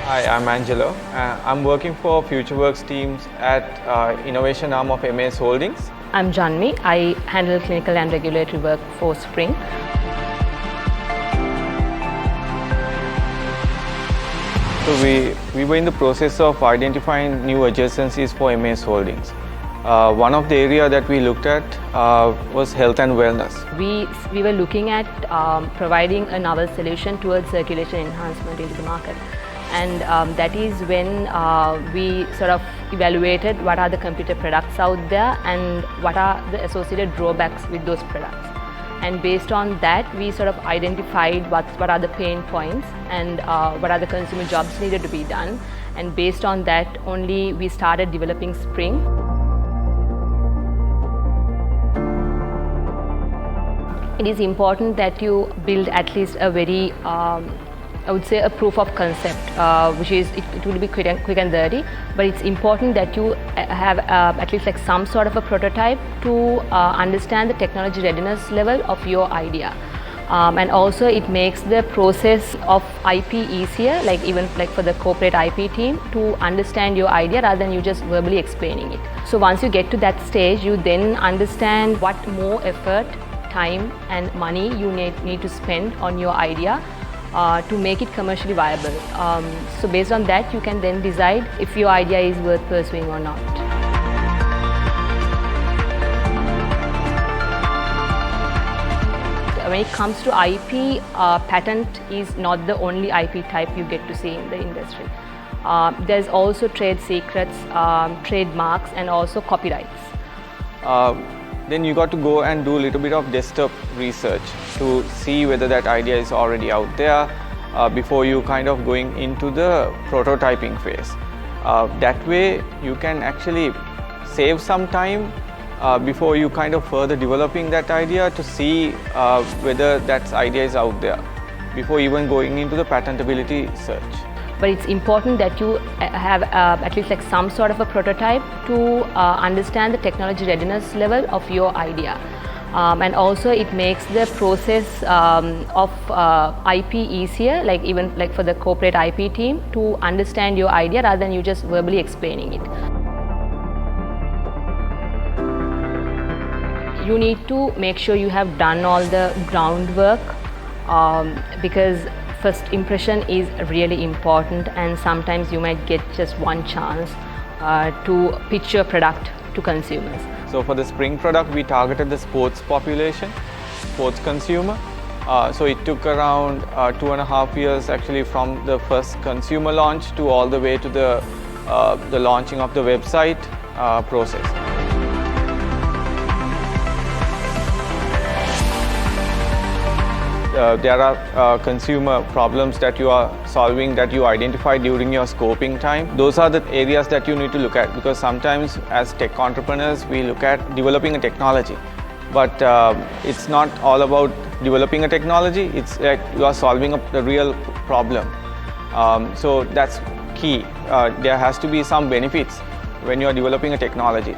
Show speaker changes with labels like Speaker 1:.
Speaker 1: Hi, I'm Angelo. I'm working for FutureWorks teams at innovation arm of MAS Holdings.
Speaker 2: I'm Janmi. I handle clinical and regulatory work for SPRYNG.
Speaker 1: So we were in the process of identifying new adjacencies for MAS Holdings. One of the areas that we looked at was health and wellness.
Speaker 2: We were looking at providing a novel solution towards circulation enhancement into the market. And that is when we sort of evaluated what are the computer products out there and what are the associated drawbacks with those products. And based on that, we sort of identified what are the pain points and what are the consumer jobs needed to be done. And based on that, only we started developing SPRYNG. It is important that you build at least a very I would say a proof of concept, which is it will be quick and dirty, but it's important that you have at least like some sort of a prototype to understand the technology readiness level of your idea. And also it makes the process of IP easier, like even like for the corporate IP team to understand your idea rather than you just verbally explaining it. So once you get to that stage, you then understand what more effort, time and money you need to spend on your idea to make it commercially viable. So based on that, you can then decide if your idea is worth pursuing or not. When it comes to IP, patent is not the only IP type you get to see in the industry. There's also trade secrets, trademarks and also copyrights.
Speaker 1: Then you got to go and do a little bit of desktop research to see whether that idea is already out there before you kind of going into the prototyping phase. That way you can actually save some time before you kind of further developing that idea to see whether that idea is out there before even going into the patentability search.
Speaker 2: But it's important that you have at least like some sort of a prototype to understand the technology readiness level of your idea. And also it makes the process of IP easier, like even like for the corporate IP team to understand your idea rather than you just verbally explaining it. You need to make sure you have done all the groundwork because first impression is really important, and sometimes you might get just one chance to pitch your product to consumers.
Speaker 1: So for the SPRYNG product, we targeted the sports population, sports consumer. So it took around 2.5 years actually from the first consumer launch to all the way to the launching of the website process. There are consumer problems that you are solving that you identify during your scoping time. Those are the areas that you need to look at, because sometimes as tech entrepreneurs we look at developing a technology, but it's not all about developing a technology, it's like you are solving a real problem. So that's key. There has to be some benefits when you are developing a technology.